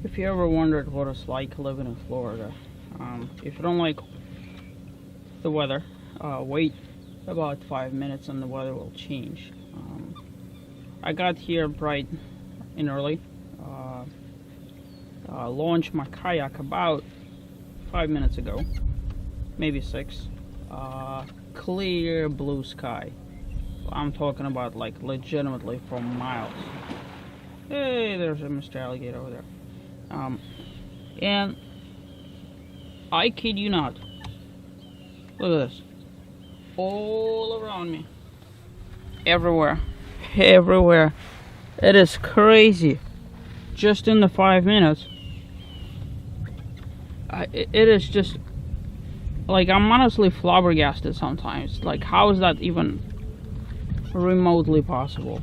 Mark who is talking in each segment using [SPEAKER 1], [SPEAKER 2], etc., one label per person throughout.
[SPEAKER 1] If you ever wondered what it's like living in Florida, if you don't like the weather, wait about 5 minutes and the weather will change. I got here bright and early, launched my kayak about 5 minutes ago, maybe 6. Clear blue sky. I'm talking about like legitimately for miles. Hey, there's a Mr. Alligator over there. And I kid you not, look at this, all around me, everywhere, it is crazy. Just in the 5 minutes, it is just like, I'm honestly flabbergasted sometimes. Like, how is that even remotely possible?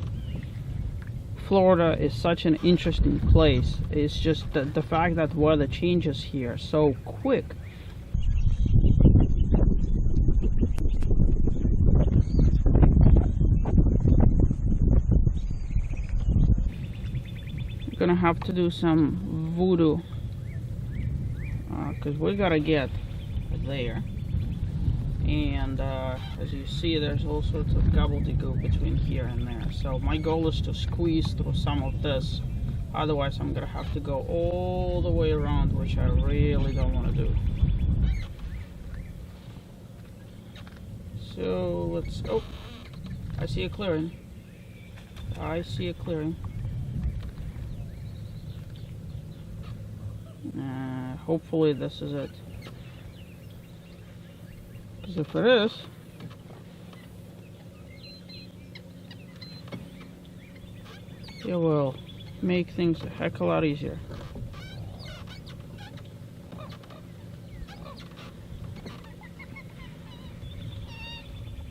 [SPEAKER 1] Florida is such an interesting place. It's just the fact that weather changes here so quick. We're gonna have to do some voodoo, because we gotta get there. And as you see, there's all sorts of gobbledygook between here and there. So my goal is to squeeze through some of this. Otherwise, I'm gonna have to go all the way around, which I really don't want to do. So let's. Oh, I see a clearing. I see a clearing. Hopefully, this is it. Because if it is, it will make things a heck of a lot easier.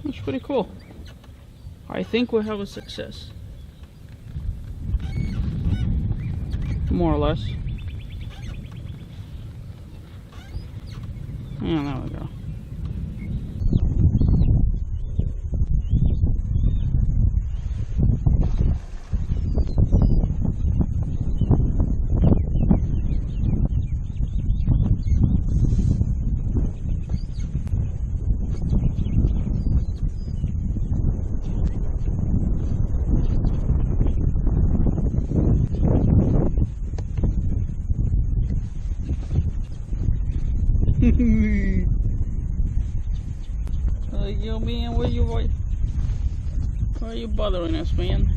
[SPEAKER 1] That's pretty cool. I think we have a success. More or less. Yeah, there we go. Yo, man, why are you bothering us, man?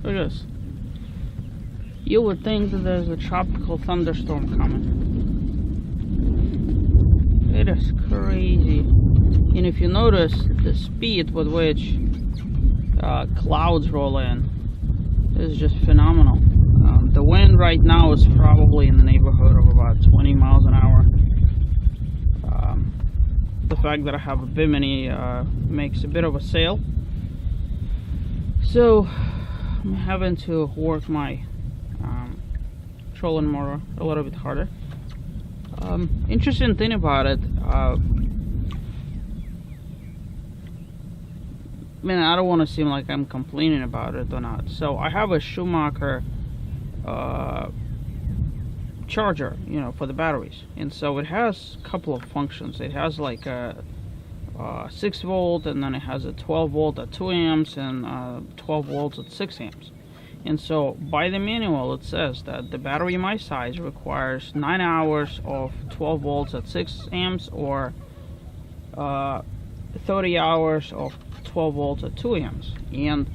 [SPEAKER 1] Look at this. You would think that there's a tropical thunderstorm coming. It is crazy. And if you notice the speed with which clouds roll in is just phenomenal. The wind right now is probably in the neighborhood of about 20 miles an hour. The fact that I have a bimini makes a bit of a sail. So I'm having to work my trolling motor a little bit harder. Interesting thing about it, man, I don't want to seem like I'm complaining about it or not. So I have a Schumacher charger, you know, for the batteries, and so it has a couple of functions. It has like a 6 volt, and then it has a 12 volt at 2 amps and 12 volts at 6 amps. And so by the manual it says that the battery my size requires 9 hours of 12 volts at 6 amps or 30 hours of 12 volts at 2 amps. And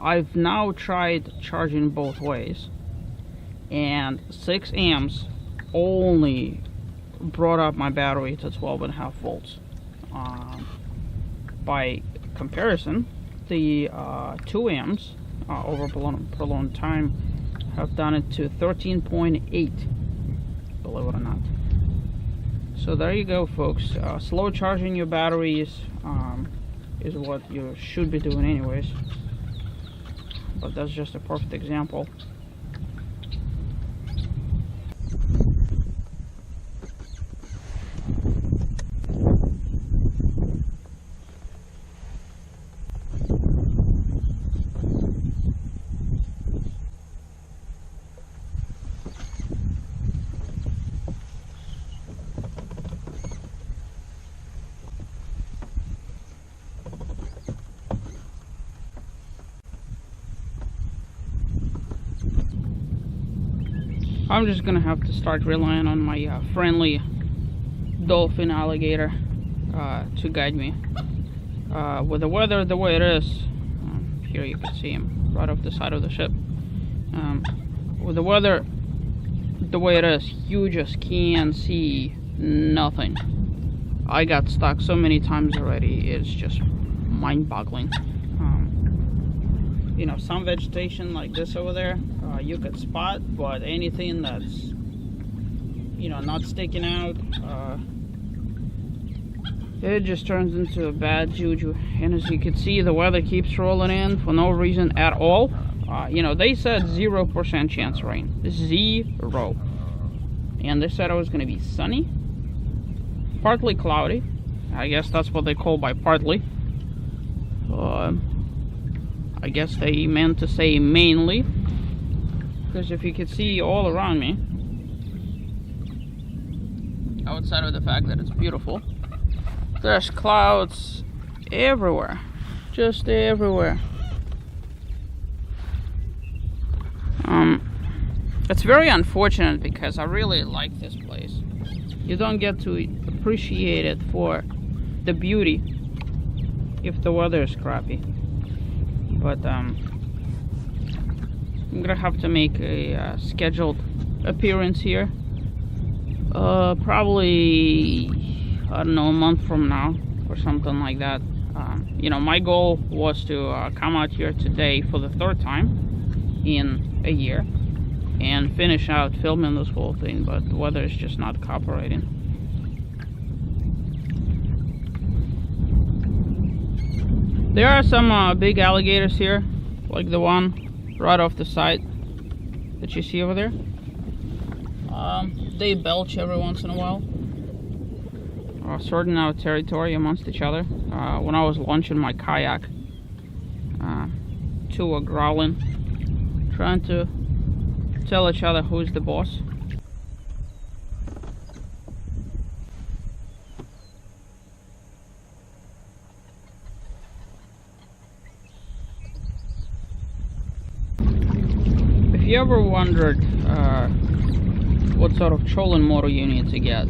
[SPEAKER 1] I've now tried charging both ways, and 6 amps only brought up my battery to 12.5 volts. By comparison, the 2 amps over prolonged time have done it to 13.8, believe it or not. So there you go, folks. Slow charging your batteries is what you should be doing anyways, but that's just a perfect example. I'm just gonna have to start relying on my friendly dolphin alligator to guide me. With the weather the way it is, here you can see him right off the side of the ship. With the weather the way it is, you just can't see nothing. I got stuck so many times already, it's just mind-boggling. You know, some vegetation like this over there, you could spot, but anything that's, you know, not sticking out, it just turns into a bad juju. And as you can see, the weather keeps rolling in for no reason at all. You know, they said 0% chance rain. 0. And they said it was going to be sunny, partly cloudy. I guess that's what they call by partly. I guess they meant to say mainly, because if you could see all around me, outside of the fact that it's beautiful, there's clouds everywhere, just everywhere. It's very unfortunate because I really like this place. You don't get to appreciate it for the beauty if the weather is crappy. But I'm gonna have to make a scheduled appearance here. Probably, I don't know, a month from now or something like that. You know, my goal was to come out here today for the 3rd time in a year and finish out filming this whole thing, but the weather is just not cooperating. There are some big alligators here, like the one right off the side that you see over there. They belch every once in a while, sorting out territory amongst each other. When I was launching my kayak, 2 were growling, trying to tell each other who's the boss. If you ever wondered what sort of trolling motor you need to get,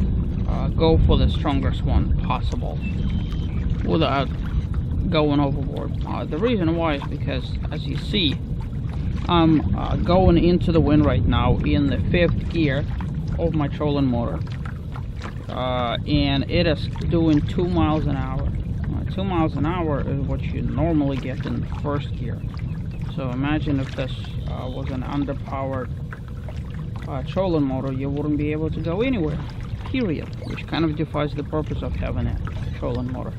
[SPEAKER 1] go for the strongest one possible without going overboard. The reason why is because, as you see, I'm going into the wind right now in the 5th gear of my trolling motor, and it is doing 2 miles an hour. 2 miles an hour is what you normally get in 1st gear. So imagine if this was an underpowered trolling motor, you wouldn't be able to go anywhere, period, which kind of defies the purpose of having a trolling motor.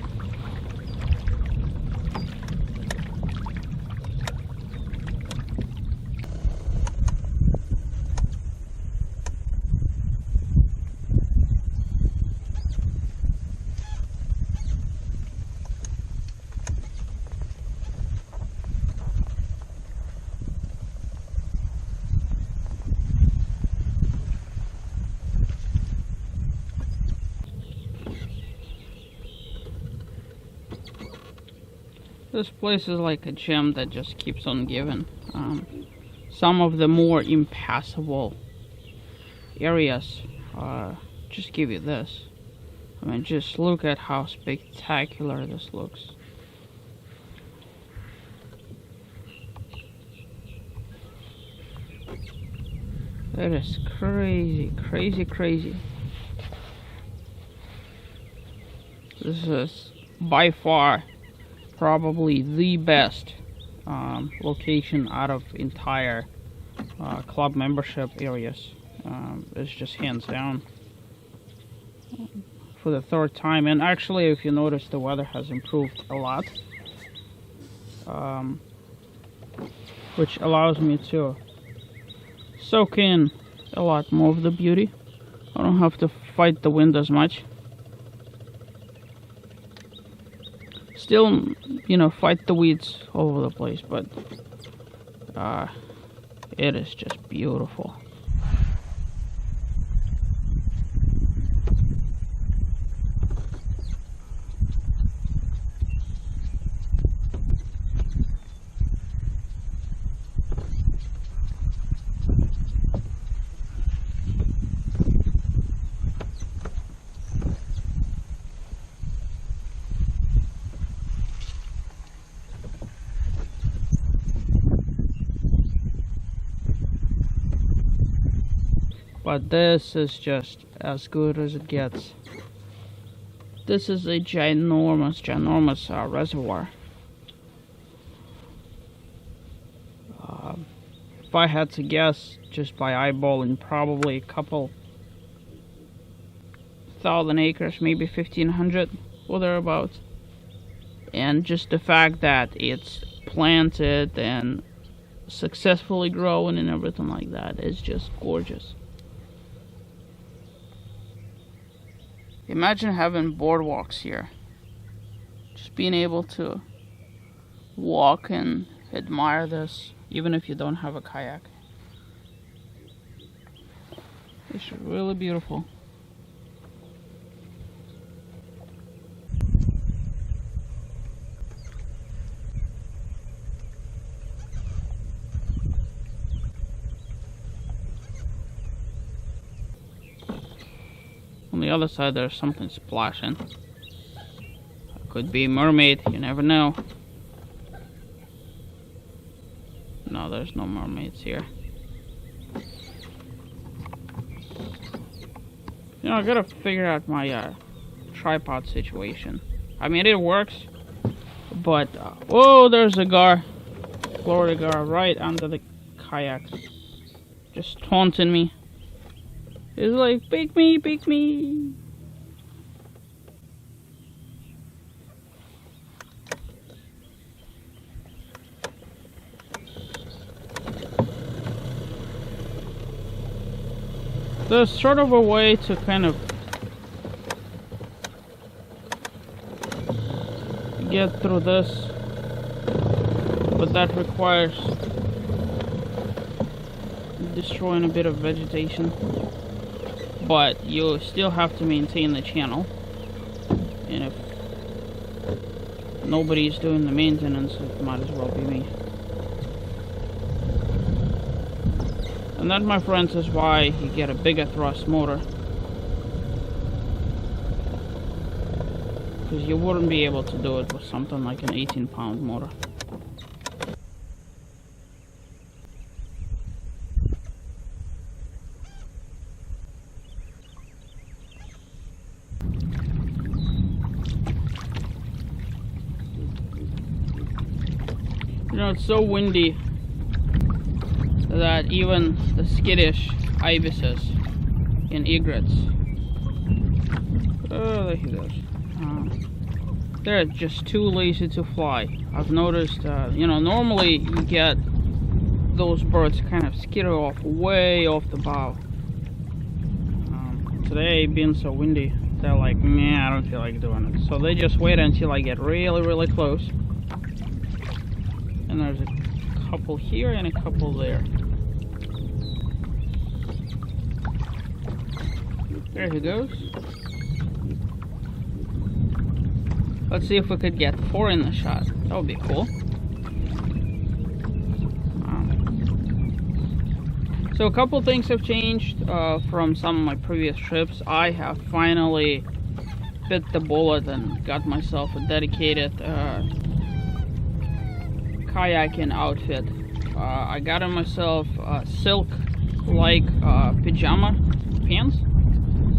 [SPEAKER 1] This place is like a gem that just keeps on giving. Some of the more impassable areas just give you this. I mean, just look at how spectacular this looks. That is crazy, crazy, crazy. This is by far probably the best location out of entire club membership areas. It's just hands down for the 3rd time. And actually, if you notice, the weather has improved a lot, which allows me to soak in a lot more of the beauty. I don't have to fight the wind as much. Still, you know, fight the weeds all over the place, but it is just beautiful. But this is just as good as it gets. This is a ginormous reservoir. If I had to guess, just by eyeballing, probably a couple thousand acres, maybe 1,500 or thereabouts. And just the fact that it's planted and successfully growing and everything like that is just gorgeous. Imagine having boardwalks here. Just being able to walk and admire this, even if you don't have a kayak. It's really beautiful. On the other side there's something splashing. Could be a mermaid, you never know. No, there's no mermaids here. You know, I gotta figure out my tripod situation. I mean, it works, but whoa, there's a gar, Florida gar, right under the kayak, just taunting me. It's like, pick me, pick me. There's sort of a way to kind of get through this, but that requires destroying a bit of vegetation. But you still have to maintain the channel, and if nobody's doing the maintenance, it might as well be me. And that, my friends, is why you get a bigger thrust motor, because you wouldn't be able to do it with something like an 18-pound motor. You know, it's so windy that even the skittish ibises and egrets, oh, there he goes, they're just too lazy to fly. I've noticed, you know, normally you get those birds kind of skitter off way off the bow. Today, being so windy, they're like, nah, I don't feel like doing it. So they just wait until I get really, really close. And there's a couple here and a couple there. There he goes. Let's see if we could get 4 in the shot. That would be cool. So a couple things have changed from some of my previous trips. I have finally bit the bullet and got myself a dedicated kayaking outfit. I got myself silk-like pajama pants,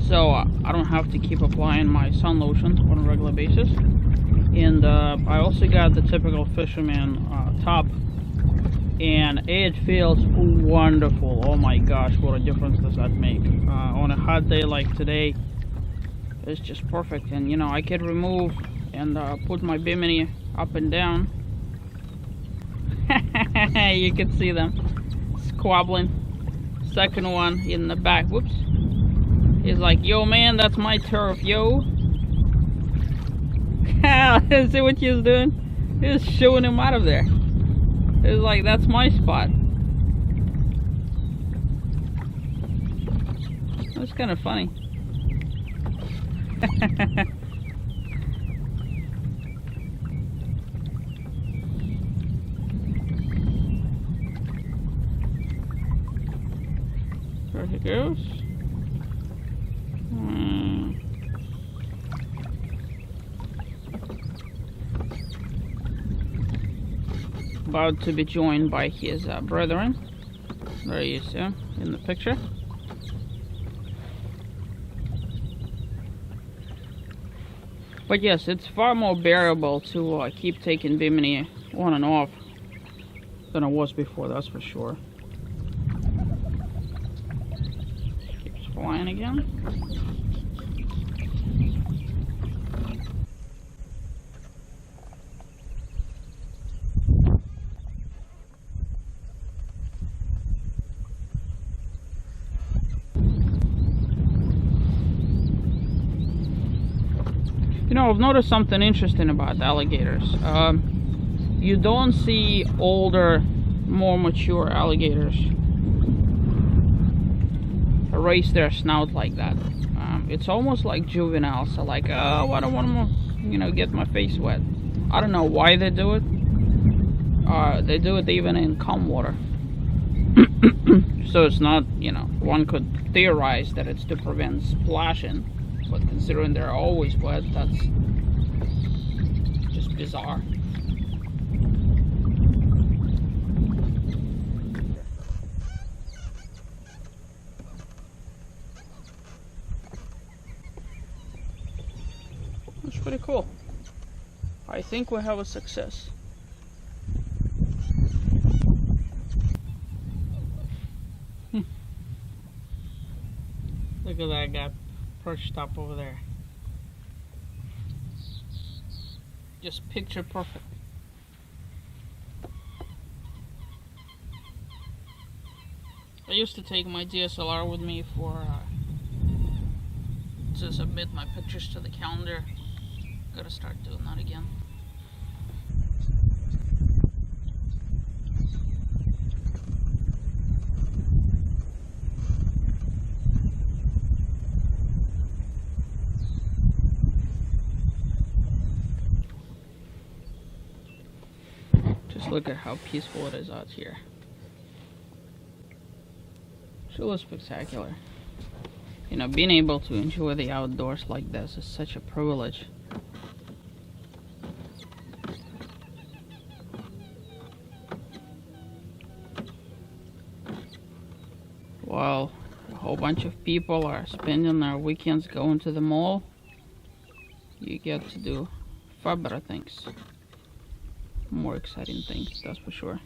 [SPEAKER 1] so I don't have to keep applying my sun lotion on a regular basis. And I also got the typical fisherman top, and it feels wonderful. Oh my gosh, what a difference does that make on a hot day like today. It's just perfect. And you know, I could remove and put my bimini up and down. You can see them squabbling. Second one in the back, whoops, he's like, yo man, that's my turf, yo. See what he was doing? He was shooing him out of there. It was like, that's my spot. That's kind of funny. There he goes. About to be joined by his brethren. There you see him in the picture. But yes, it's far more bearable to keep taking Bimini on and off than it was before, that's for sure. Keeps flying again. You know, I've noticed something interesting about alligators. You don't see older, more mature alligators raise their snout like that. It's almost like juveniles are like, oh, I don't want to, you know, get my face wet. I don't know why they do it. They do it even in calm water. So it's not, you know, one could theorize that it's to prevent splashing. But considering they're always wet, that's just bizarre. That's pretty cool. I think we have a success. Look at that guy perched up over there. Just picture perfect. I used to take my DSLR with me for to submit my pictures to the calendar. Gotta start doing that again. Look at how peaceful it is out here. Truly spectacular. You know, being able to enjoy the outdoors like this is such a privilege. While a whole bunch of people are spending their weekends going to the mall, you get to do far better things. More exciting things, that's for sure.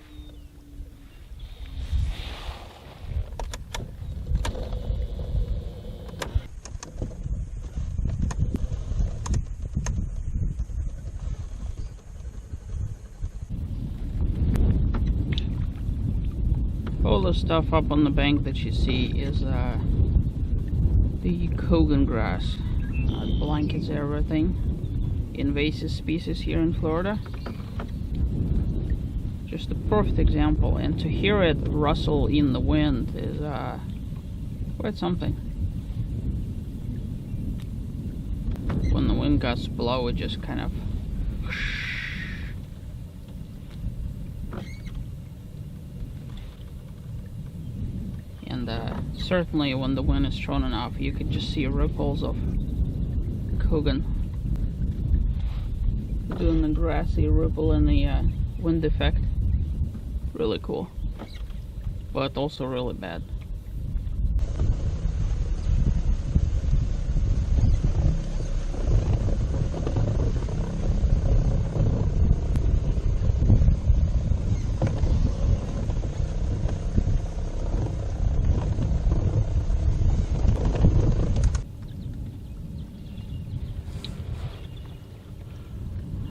[SPEAKER 1] All the stuff up on the bank that you see is the Kogan grass. It blankets everything. Invasive species here in Florida. Just a perfect example, and to hear it rustle in the wind is quite something. When the wind gusts blow, it just kind of and certainly when the wind is strong enough, you could just see ripples of Kogan doing the grassy ripple in the wind effect. Really cool, but also really bad.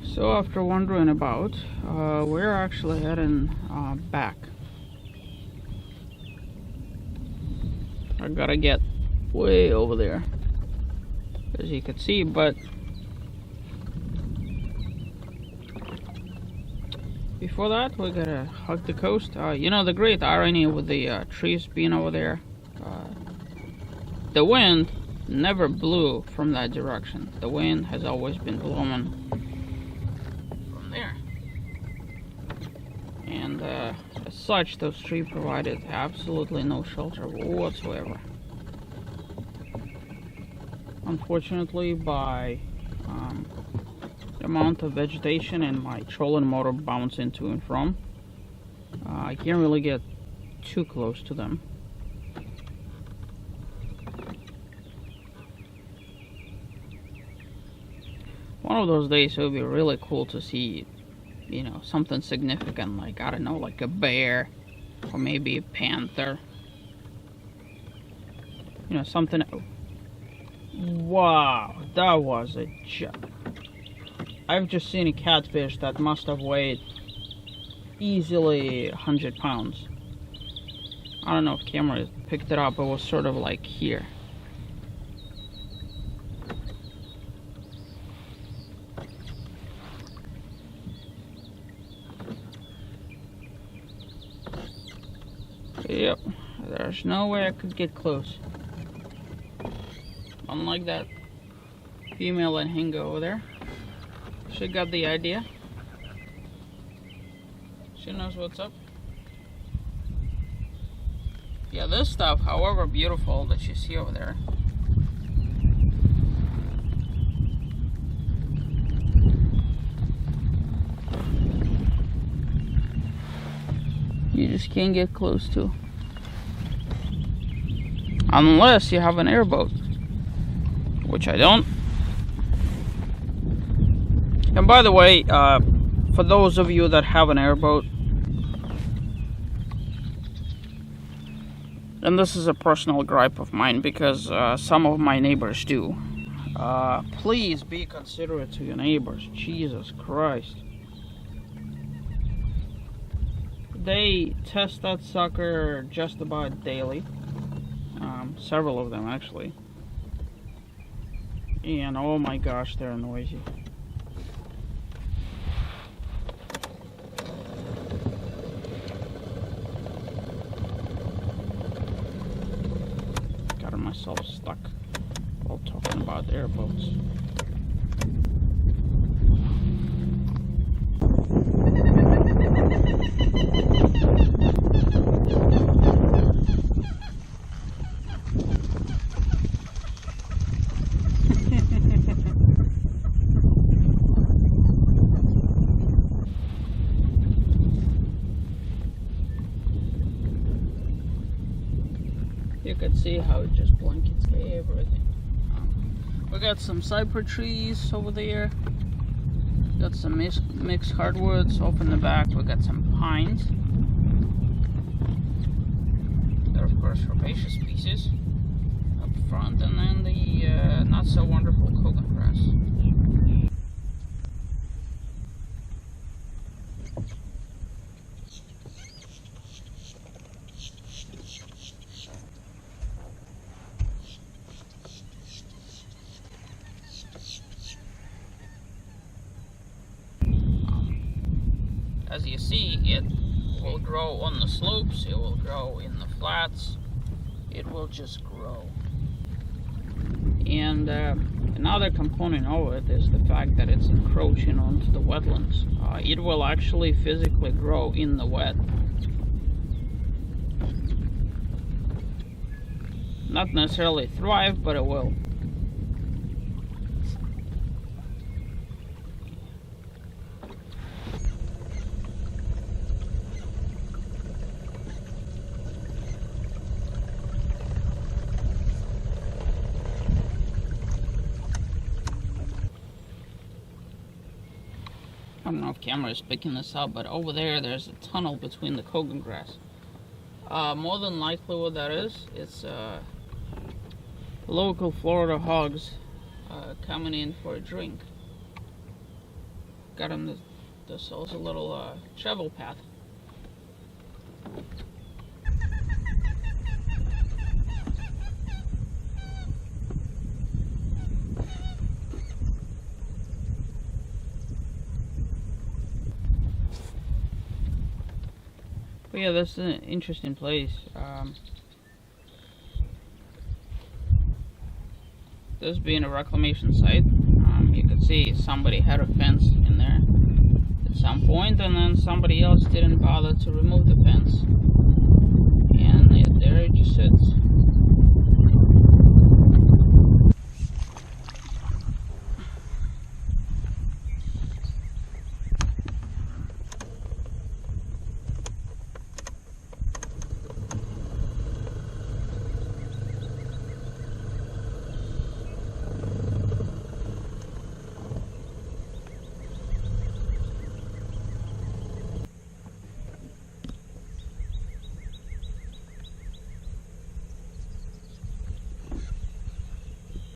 [SPEAKER 1] So after wandering about, we're actually heading back. I gotta get way over there, as you can see, but before that we gotta hug the coast. You know, the great irony with the trees being over there, the wind never blew from that direction. The wind has always been blowing from there, and as such, those trees provided absolutely no shelter whatsoever. Unfortunately, by the amount of vegetation and my trolling motor bouncing to and from, I can't really get too close to them. One of those days it would be really cool to see, you know, something significant, like, I don't know, like a bear or maybe a panther. You know, something. Wow, that was a jump. I've just seen a catfish that must have weighed easily 100 pounds. I don't know if camera picked it up, it was sort of like here. Yep, there's no way I could get close. Unlike that female anhinga over there. She got the idea. She knows what's up. Yeah, this stuff, however beautiful that you see over there, you just can't get close to. Unless you have an airboat, which I don't. And by the way, for those of you that have an airboat, and this is a personal gripe of mine because some of my neighbors do, please be considerate to your neighbors. Jesus Christ. They test that sucker just about daily. Several of them actually. And oh my gosh, they're noisy. Got myself stuck while talking about airboats. You can see how it just blankets everything. We got some cypress trees over there. Got some mixed hardwoods. Off in the back, we got some pines. They're of course herbaceous species up front, and then the not so wonderful coconut grass. As you see, it will grow on the slopes, it will grow in the flats, it will just grow. And another component of it is the fact that it's encroaching onto the wetlands. It will actually physically grow in the wet. Not necessarily thrive, but it will. I don't know if camera is picking this up, but over there's a tunnel between the coconut grass. More than likely what that is, it's local Florida hogs coming in for a drink. Got them this also little travel path. But yeah, this is an interesting place. This being a reclamation site, you can see somebody had a fence in there at some point, and then somebody else didn't bother to remove the fence, and there it just sits.